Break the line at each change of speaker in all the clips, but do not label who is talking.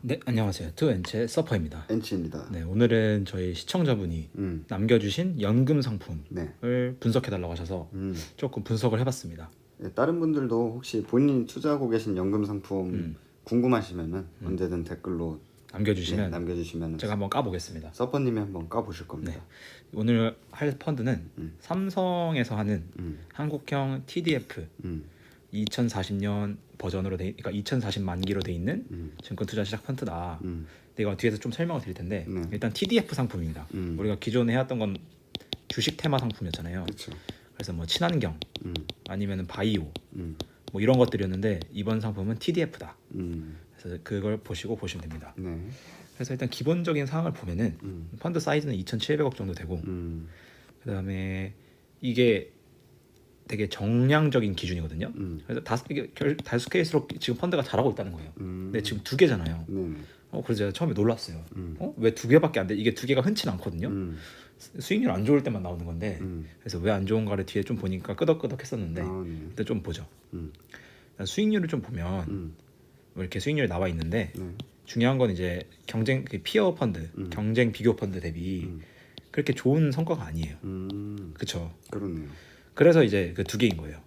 네, 안녕하세요. 투엔체 서퍼입니다.
엔치입니다.
네, 오늘은 저희 시청자분이 남겨주신 연금 상품을
네.
분석해달라고 하셔서 조금 분석을 해봤습니다.
네, 다른 분들도 혹시 본인이 투자하고 계신 연금 상품 궁금하시면은 언제든 댓글로
남겨주시면
남겨주시면
제가 한번 까보겠습니다.
서퍼님이 한번 까보실 겁니다.
네, 오늘 할 펀드는 삼성에서 하는 한국형 TDF 2040년 버전으로 그러니까 2040 만기로 돼 있는 증권 투자 시작 펀드다. 근데 이거 뒤에서 좀 설명을 드릴 텐데 일단 TDF 상품입니다. 우리가 기존에 해왔던 건 주식 테마 상품이었잖아요.
그렇죠.
그래서 뭐 친환경 아니면 바이오 뭐 이런 것들이었는데 이번 상품은 TDF다. 그래서 그걸 보시면 됩니다.
네.
그래서 일단 기본적인 사항을 보면은 펀드 사이즈는 2,700억 정도 되고 그다음에 이게 되게 정량적인 기준이거든요. 그래서 이게 다수 케이스로 지금 펀드가 잘하고 있다는 거예요. 근데 지금 두 개잖아요.
네.
그래서 제가 처음에 놀랐어요. 왜 두 개밖에 안 돼? 이게 두 개가 흔치는 않거든요. 수익률 안 좋을 때만 나오는 건데 그래서 왜 안 좋은가를 뒤에 좀 보니까 끄덕끄덕했었는데 일단 좀 보죠. 수익률을 좀 보면 뭐 이렇게 수익률이 나와 있는데 중요한 건 이제 경쟁 피어 펀드, 경쟁 비교 펀드 대비 그렇게 좋은 성과가 아니에요. 그렇죠.
그렇네요.
그래서 이제 그 두 개인 거예요.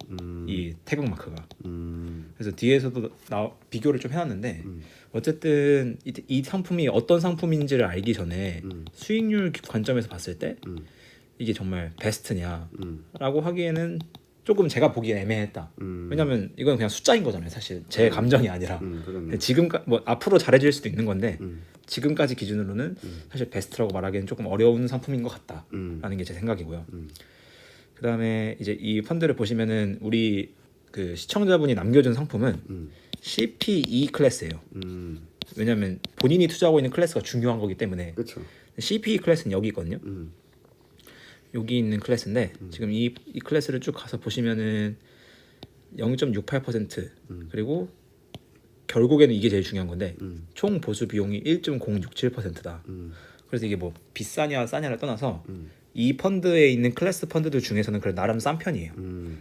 이 태극 마크가. 그래서 뒤에서도 비교를 좀 해놨는데 어쨌든 이 상품이 어떤 상품인지를 알기 전에 수익률 관점에서 봤을 때 이게 정말 베스트냐라고 하기에는 조금 제가 보기에 애매했다. 왜냐면 이건 그냥 숫자인 거잖아요. 사실 제 감정이 아니라 지금 뭐 앞으로 잘해질 수도 있는 건데 지금까지 기준으로는 사실 베스트라고 말하기는 조금 어려운 상품인 것 같다라는 게 제 생각이고요. 그다음에 이제 이 펀드를 보시면은 우리 그 시청자분이 남겨준 상품은 CPE 클래스예요. 왜냐하면 본인이 투자하고 있는 클래스가 중요한 거기 때문에.
그렇죠.
CPE 클래스는 여기 있거든요. 여기 있는 클래스인데 지금 이 클래스를 쭉 가서 보시면은 0.68% 그리고 결국에는 이게 제일 중요한 건데 총 보수 비용이 1.067%다. 그래서 이게 뭐 비싸냐 싸냐를 떠나서 이 펀드에 있는 클래스 펀드들 중에서는 그래 나름 싼 편이에요.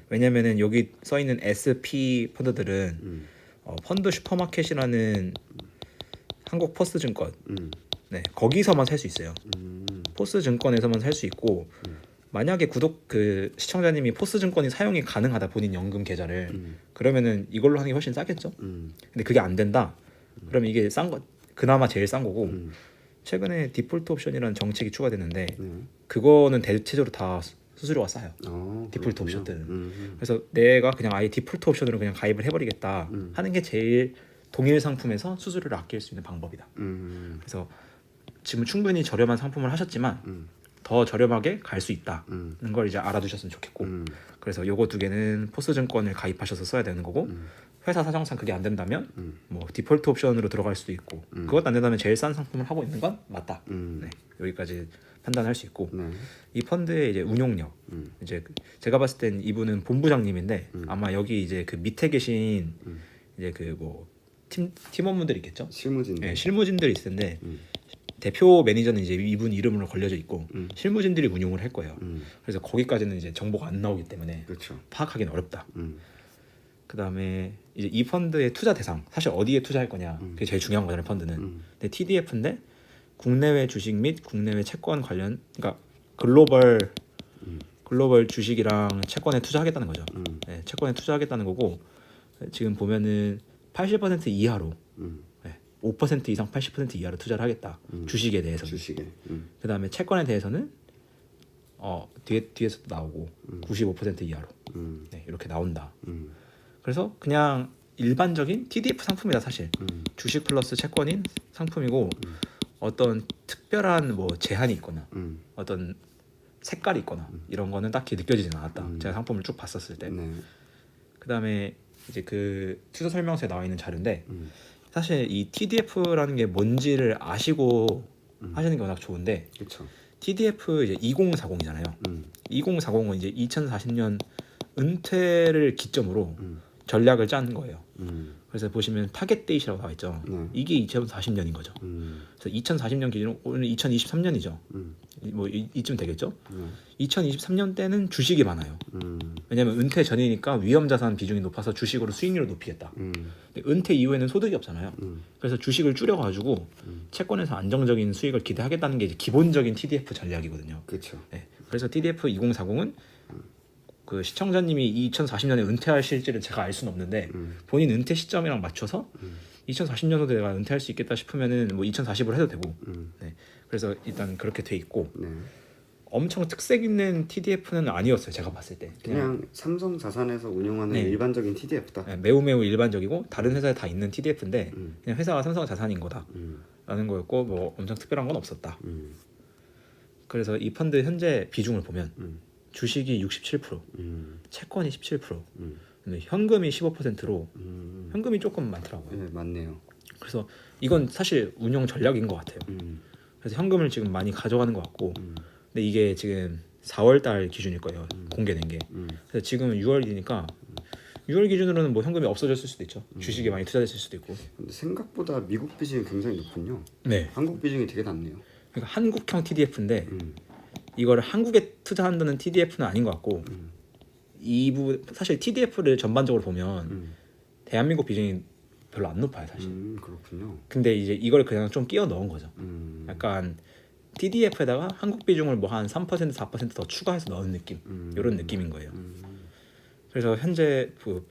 왜냐면은 여기 써 있는 SP 펀드들은 펀드 슈퍼마켓이라는 한국 포스증권 네 거기서만 살 수 있어요. 포스증권에서만 살 수 있고 만약에 그 시청자님이 포스증권이 사용이 가능하다 본인 연금 계좌를 그러면은 이걸로 하는 게 훨씬 싸겠죠. 근데 그게 안 된다. 그러면 이게 싼 거 그나마 제일 싼 거고. 최근에 디폴트 옵션이라는 정책이 추가됐는데 그거는 대체적으로 다 수수료가 싸요. 디폴트 옵션들은. 그래서 내가 그냥 아예 디폴트 옵션으로 그냥 가입을 해버리겠다 하는 게 제일 동일 상품에서 수수료를 아낄 수 있는 방법이다. 그래서 지금 충분히 저렴한 상품을 하셨지만 더 저렴하게 갈 수 있다는 걸 이제 알아두셨으면 좋겠고 그래서 요거 두 개는 포스증권을 가입하셔서 써야 되는 거고 회사 사정상 그게 안 된다면 뭐 디폴트 옵션으로 들어갈 수도 있고 그것도 안 된다면 제일 싼 상품을 하고 있는 건 맞다. 네, 여기까지 판단할 수 있고 이 펀드의 이제 운용력 이제 제가 봤을 땐 이분은 본부장님인데 아마 여기 이제 그 밑에 계신 이제 그 뭐 팀원분들 있겠죠.
실무진들.
네, 실무진들이 있을 텐데 대표 매니저는 이제 이분 이름으로 걸려져 있고 실무진들이 운용을 할 거예요. 그래서 거기까지는 이제 정보가 안 나오기 때문에
그렇죠.
파악하기는 어렵다. 그다음에 이제 이 펀드의 투자 대상 사실 어디에 투자할 거냐 그게 제일 중요한 거잖아요. 펀드는. 근데 TDF인데 국내외 주식 및 국내외 채권 관련 그러니까 글로벌 주식이랑 채권에 투자하겠다는 거죠. 네, 채권에 투자하겠다는 거고 지금 보면은 80% 이하로 5% 이상 80% 이하로 투자를 하겠다. 주식에 대해서는.
주식에.
그다음에 채권에 대해서는 뒤에서도 나오고 95% 이하로 네, 이렇게 나온다. 그래서 그냥 일반적인 TDF 상품이다 사실. 주식 플러스 채권인 상품이고 어떤 특별한 뭐 제한이 있거나 어떤 색깔이 있거나 이런 거는 딱히 느껴지진 않았다. 제가 상품을 쭉 봤었을 때. 그다음에 이제 그 투자 설명서에 나와 있는 자료인데 사실 이 TDF라는 게 뭔지를 아시고 하시는 게 워낙 좋은데
그렇죠.
TDF 이제 2040이잖아요. 2040은 이제 2040년 은퇴를 기점으로 전략을 짠 거예요. 그래서 보시면 타겟 데이시라고 나와 있죠. 이게 2040년인 거죠. 그래서 2040년 기준으로 오늘 2023년이죠. 뭐 이쯤 되겠죠. 2023년 때는 주식이 많아요. 왜냐면 은퇴 전이니까 위험 자산 비중이 높아서 주식으로 수익률을 높이겠다. 근데 은퇴 이후에는 소득이 없잖아요. 그래서 주식을 줄여가지고 채권에서 안정적인 수익을 기대하겠다는 게 이제 기본적인 TDF 전략이거든요.
그렇죠.
네. 그래서 TDF 2040은 그 시청자님이 2040년에 은퇴하실지를 제가 알 수는 없는데 본인 은퇴 시점이랑 맞춰서 2040년도 내가 은퇴할 수 있겠다 싶으면은 뭐 2040으로 해도 되고. 네. 그래서 일단 그렇게 돼 있고
네.
엄청 특색 있는 TDF는 아니었어요. 제가 봤을 때
그냥 삼성 자산에서 운영하는
네.
일반적인 TDF다.
네, 매우 일반적이고 다른 회사에 다 있는 TDF인데 그냥 회사가 삼성 자산인 거다라는 거였고 뭐 엄청 특별한 건 없었다. 그래서 이 펀드 현재 비중을 보면 주식이 67%, 채권이 17%, 근데 현금이 15%로 현금이 조금 많더라고요.
네, 맞네요.
그래서 이건 사실 운영 전략인 것 같아요. 그래서 현금을 지금 많이 가져가는 것 같고, 근데 이게 지금 4월달 기준일 거예요. 공개된 게. 그래서 지금은 6월이니까 6월 기준으로는 뭐 현금이 없어졌을 수도 있죠. 주식에 많이 투자됐을 수도 있고.
근데 생각보다 미국 비중이 굉장히 높군요.
네.
한국 비중이 되게 낮네요.
그러니까 한국형 TDF인데 이거를 한국에 투자한다는 TDF는 아닌 것 같고 이 부분 사실 TDF를 전반적으로 보면 대한민국 비중이 별로 안 높아요 사실.
그렇군요.
근데 이제 이걸 그냥 좀 끼워 넣은 거죠. 약간 TDF에다가 한국 비중을 뭐 한 3% 4%더 추가해서 넣은 느낌 이런 느낌인 거예요. 그래서 현재 그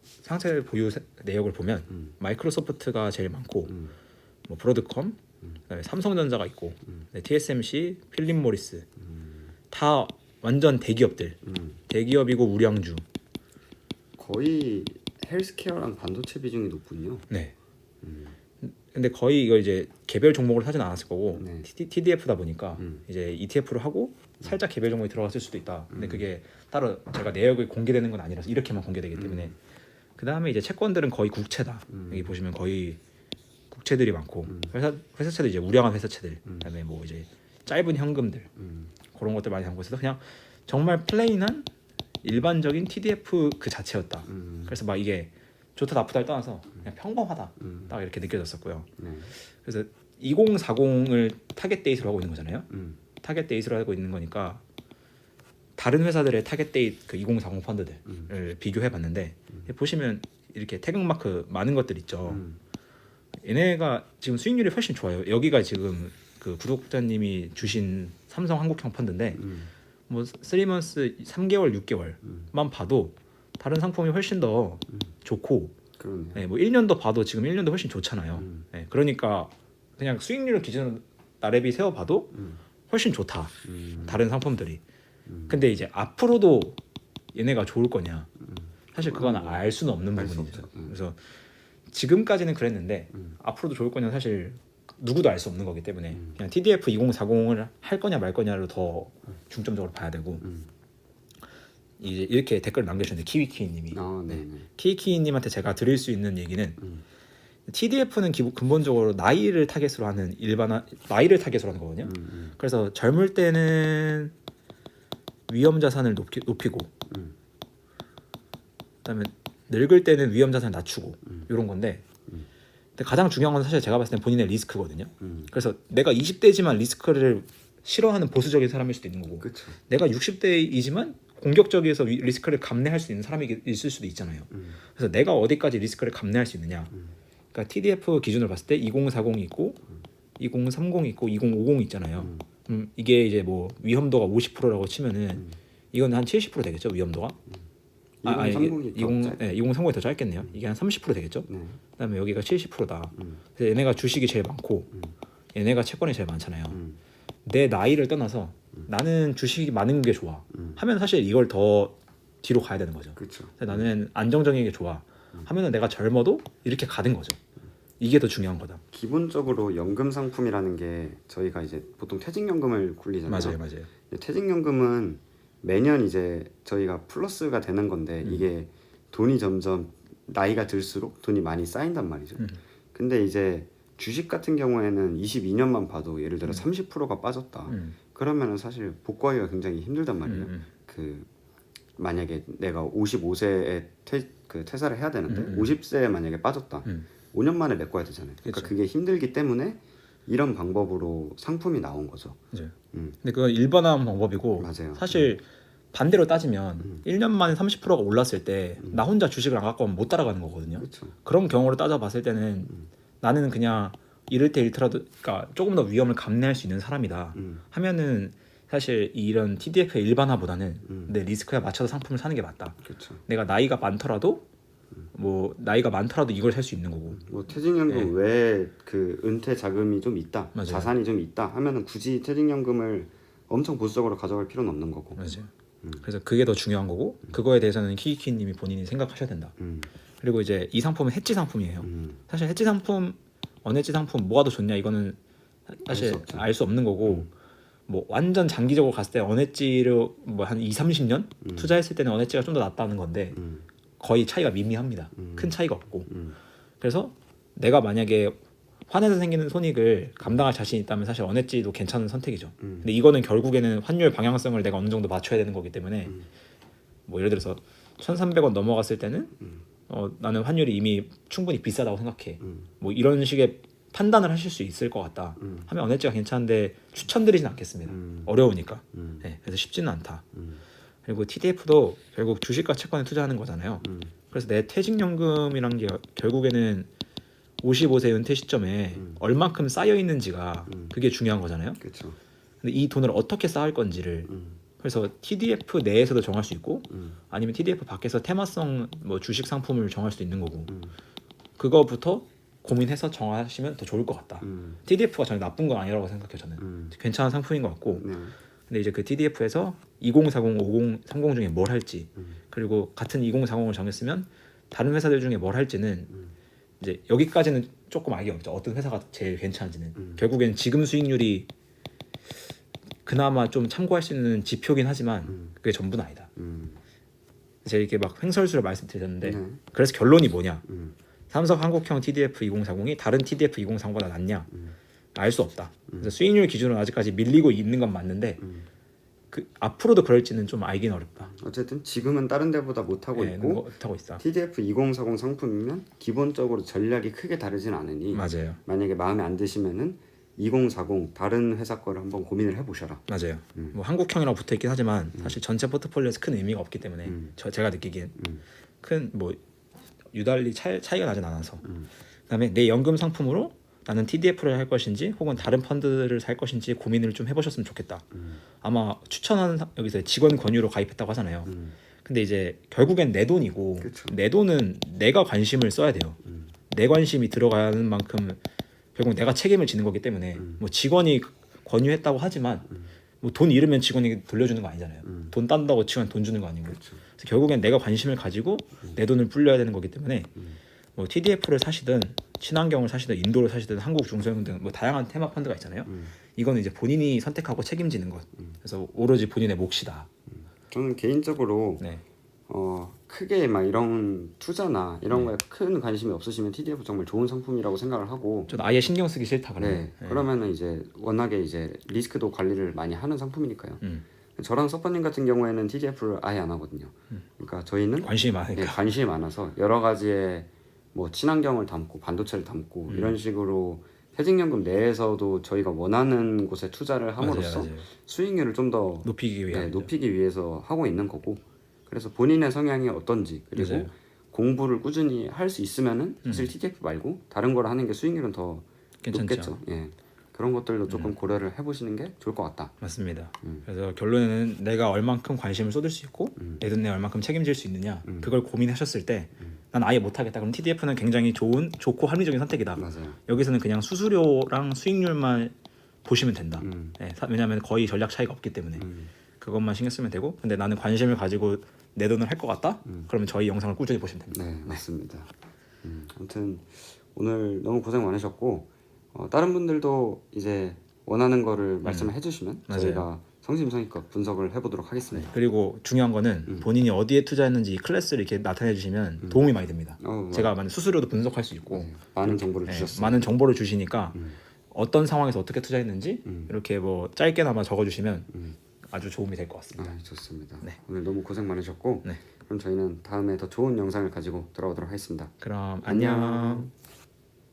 상세 보유 내역을 보면 마이크로소프트가 제일 많고 뭐 브로드컴, 그다음에 삼성전자가 있고 네, TSMC, 필립 모리스 다 완전 대기업들, 대기업이고 우량주.
거의 헬스케어랑 반도체 비중이 높군요.
네. 근데 거의 이거 이제 개별 종목으로 사진 않았을 거고
네.
TDF다 보니까 이제 ETF로 하고 살짝 개별 종목이 들어갔을 수도 있다. 근데 그게 따로 제가 내역이 공개되는 건 아니라서 이렇게만 공개되기 때문에 그 다음에 이제 채권들은 거의 국채다. 여기 보시면 거의 국채들이 많고 회사채들 이제 우량한 회사채들, 그다음에 뭐 이제 짧은 현금들 그런 것들 많이 담고 있어서 그냥 정말 플레인한 일반적인 TDF 그 자체였다. 그래서 막 이게 좋다 나쁘다를 떠나서 그냥 평범하다 딱 이렇게 느껴졌었고요.
네.
그래서 2040을 타겟 데이트로 하고 있는 거잖아요. 타겟 데이트로 하고 있는 거니까 다른 회사들의 타겟 데이트 그 2040 펀드들을 비교해 봤는데 보시면 이렇게 태극마크 많은 것들 있죠. 얘네가 지금 수익률이 훨씬 좋아요. 여기가 지금 그 구독자님이 주신 삼성 한국형 펀드인데 뭐 3months 3개월 6개월만 봐도 다른 상품이 훨씬 더 좋고
그러네요.
네, 뭐 1년도 봐도 지금 1년도 훨씬 좋잖아요. 네, 그러니까 그냥 수익률을 기준으로 나래비 세워봐도 훨씬 좋다. 다른 상품들이. 근데 이제 앞으로도 얘네가 좋을 거냐? 사실 그건 알 수는 없는
알 수
부분이죠.
없죠.
그래서 지금까지는 그랬는데 앞으로도 좋을 거냐 사실 누구도 알 수 없는 거기 때문에 그냥 TDF 2040을 할 거냐 말 거냐를 더 중점적으로 봐야 되고 이제 이렇게 댓글 남겨주셨는데 키위키님이 키위키님한테 제가 드릴 수 있는 얘기는 TDF는 근본적으로 나이를 타겟으로 하는 나이를 타겟으로 하는 거거든요. 그래서 젊을 때는 위험 자산을 높이고 그다음에 늙을 때는 위험 자산을 낮추고 이런 건데 근데 가장 중요한 건 사실 제가 봤을 땐 본인의 리스크거든요. 그래서 내가 20대지만 리스크를 싫어하는 보수적인 사람일 수도 있는 거고
그쵸.
내가 60대이지만 공격적이어서 리스크를 감내할 수 있는 사람이 있을 수도 있잖아요. 그래서 내가 어디까지 리스크를 감내할 수 있느냐. 그러니까 TDF 기준으로 봤을 때 2040이 있고 2030이 있고 2050이 있잖아요. 이게 이제 뭐 위험도가 50%라고 치면은 이건 한 70% 되겠죠 위험도가. 2030이 더 짧겠네요. 이게 한 30% 되겠죠. 그다음에 여기가 70%다. 그래서 얘네가 주식이 제일 많고 얘네가 채권이 제일 많잖아요. 내 나이를 떠나서 나는 주식이 많은 게 좋아 하면 사실 이걸 더 뒤로 가야 되는 거죠. 나는 안정적인 게 좋아 하면은 내가 젊어도 이렇게 가는 거죠. 이게 더 중요한 거다.
기본적으로 연금 상품이라는 게 저희가 이제 보통 퇴직연금을 굴리잖아요.
맞아요.
퇴직연금은 매년 이제 저희가 플러스가 되는 건데 이게 돈이 점점 나이가 들수록 돈이 많이 쌓인단 말이죠. 근데 이제 주식 같은 경우에는 22년만 봐도 예를 들어 30%가 빠졌다. 그러면은 사실 복구하기가 굉장히 힘들단 말이에요. 그 만약에 내가 55세에 퇴사를 해야 되는데 50세에 만약에 빠졌다. 5년 만에 메꿔야 되잖아요. 그러니까 그게 힘들기 때문에 이런 방법으로 상품이 나온 거죠.
근데 그건 일반화한 방법이고
맞아요.
사실 반대로 따지면 1년 만에 30%가 올랐을 때 나 혼자 주식을 안 갖고 오면 못 따라가는 거거든요.
그렇죠.
그런 경우로 따져봤을 때는 나는 그냥 이럴 때 잃더라도 그러니까 조금 더 위험을 감내할 수 있는 사람이다 하면은 사실 이런 TDF의 일반화보다는 내 리스크에 맞춰서 상품을 사는 게 맞다.
그렇죠.
내가 나이가 많더라도 뭐 나이가 많더라도 이걸 살 수 있는 거고.
뭐 퇴직연금 외에 그 은퇴 자금이 좀 있다,
맞아요.
자산이 좀 있다 하면은 굳이 퇴직연금을 엄청 보수적으로 가져갈 필요는 없는 거고.
맞아요. 그래서 그게 더 중요한 거고 그거에 대해서는 키키님이 본인이 생각하셔야 된다. 그리고 이제 이 상품은 해지 상품이에요. 사실 해지 상품, 언해지 상품 뭐가 더 좋냐 이거는 사실 알 수 없는 거고 뭐 완전 장기적으로 갔을 때 언해지를 뭐 한 2, 30년 투자했을 때는 언해지가 좀 더 낫다는 건데 거의 차이가 미미합니다. 큰 차이가 없고. 그래서 내가 만약에 환에서 생기는 손익을 감당할 자신 있다면 사실 언해지도 괜찮은 선택이죠. 근데 이거는 결국에는 환율 방향성을 내가 어느 정도 맞춰야 되는 거기 때문에 뭐 예를 들어서 1,300원 넘어갔을 때는 나는 환율이 이미 충분히 비싸다고 생각해. 뭐 이런 식의 판단을 하실 수 있을 것 같다 하면 언해지가 괜찮은데 추천드리진 않겠습니다. 어려우니까. 네, 그래서 쉽지는 않다. 그리고 TDF도 결국 주식과 채권에 투자하는 거잖아요. 그래서 내 퇴직연금이란 게 결국에는 55세 은퇴 시점에 얼만큼 쌓여 있는지가 그게 중요한 거잖아요.
그렇죠.
근데 이 돈을 어떻게 쌓을 건지를 그래서 TDF 내에서도 정할 수 있고 아니면 TDF 밖에서 테마성 뭐 주식 상품을 정할 수도 있는 거고 그거부터 고민해서 정하시면 더 좋을 것 같다. TDF가 전혀 나쁜 건 아니라고 생각해요. 저는 괜찮은 상품인 것 같고 근데 이제 그 TDF에서 2040, 5030 중에 뭘 할지 그리고 같은 2040을 정했으면 다른 회사들 중에 뭘 할지는 이제 여기까지는 조금 알기 어렵죠. 어떤 회사가 제일 괜찮은지는 결국엔 지금 수익률이 그나마 좀 참고할 수 있는 지표긴 하지만 그게 전부는 아니다. 제가 이렇게 막 횡설수설 말씀드렸는데 그래서 결론이 뭐냐? 삼성 한국형 TDF 2040이 다른 TDF 2030보다 낫냐? 알 수 없다. 그래서 수익률 기준으로 아직까지 밀리고 있는 건 맞는데 그 앞으로도 그럴지는 좀 알기는 어렵다.
어쨌든 지금은 다른 데보다 못하고
네,
있고
못하고 있어.
TDF 2040 상품이면 기본적으로 전략이 크게 다르진 않으니
맞아요.
만약에 마음에 안 드시면은 2040 다른 회사 거를 한번 고민을 해보셔라.
맞아요. 뭐 한국형이라고 붙어 있긴 하지만 사실 전체 포트폴리오에서 큰 의미가 없기 때문에 제가 느끼기엔 큰 뭐 유달리 차이가 나진 않아서. 그다음에 내 연금 상품으로 나는 TDF를 할 것인지 혹은 다른 펀드를 살 것인지 고민을 좀 해보셨으면 좋겠다. 아마 추천하는 여기서 직원 권유로 가입했다고 하잖아요. 근데 이제 결국엔 내 돈이고
그쵸.
내 돈은 내가 관심을 써야 돼요. 내 관심이 들어가는 만큼 결국 내가 책임을 지는 거기 때문에 뭐 직원이 권유했다고 하지만 뭐 돈 잃으면 직원이 돌려주는 거 아니잖아요. 돈 딴다고 직원 돈 주는 거 아니고. 그래서 결국엔 내가 관심을 가지고 내 돈을 불려야 되는 거기 때문에 뭐 TDF를 사시든 친환경을 사시든 인도를 사시든 한국 중소형 등 뭐 다양한 테마 펀드가 있잖아요. 이거는 이제 본인이 선택하고 책임지는 것. 그래서 오로지 본인의 몫이다.
저는 개인적으로
네.
크게 막 이런 투자나 이런 거에 큰 관심이 없으시면 TDF 정말 좋은 상품이라고 생각을 하고
전 아예 신경 쓰기 싫다 그러면.
네. 그러면은 이제 워낙에 이제 리스크도 관리를 많이 하는 상품이니까요. 저랑 서퍼님 같은 경우에는 TDF를 아예 안 하거든요. 그러니까 저희는
관심이 많으니까.
네, 관심이 많아서 여러 가지의 뭐 친환경을 담고 반도체를 담고 이런 식으로 퇴직연금 내에서도 저희가 원하는 곳에 투자를 함으로써
맞아요.
수익률을 좀 더
높이기 위한.
높이기 위해서 하고 있는 거고 그래서 본인의 성향이 어떤지 그리고
맞아요.
공부를 꾸준히 할 수 있으면은 사실 TDF 말고 다른 걸 하는 게 수익률은 더
괜찮죠.
높겠죠. 예. 그런 것들도 조금 고려를 해보시는 게 좋을 것 같다.
맞습니다. 그래서 결론에는 내가 얼만큼 관심을 쏟을 수 있고 내 돈에 얼만큼 책임질 수 있느냐 그걸 고민하셨을 때 난 아예 못하겠다. 그럼 TDF는 굉장히 좋고 합리적인 선택이다.
맞아요.
여기서는 그냥 수수료랑 수익률만 보시면 된다. 네, 왜냐하면 거의 전략 차이가 없기 때문에 그것만 신경 쓰면 되고 근데 나는 관심을 가지고 내 돈을 할 것 같다? 그러면 저희 영상을 꾸준히 보시면 됩니다.
네, 맞습니다. 아무튼 오늘 너무 고생 많으셨고 다른 분들도 이제 원하는 거를 말씀을 해주시면
맞아요.
저희가 성심성의껏 분석을 해보도록 하겠습니다.
그리고 중요한 거는 본인이 어디에 투자했는지 이 클래스를 이렇게 나타내 주시면 도움이 많이 됩니다. 제가 많은 수수료도 분석할 수 있고
많은 정보를
네,
주셨어요.
많은 정보를 주시니까 어떤 상황에서 어떻게 투자했는지 이렇게 뭐 짧게나마 적어주시면 아주 도움이 될 것 같습니다.
좋습니다.
네.
오늘 너무 고생 많으셨고
네.
그럼 저희는 다음에 더 좋은 영상을 가지고 돌아오도록 하겠습니다.
그럼 안녕.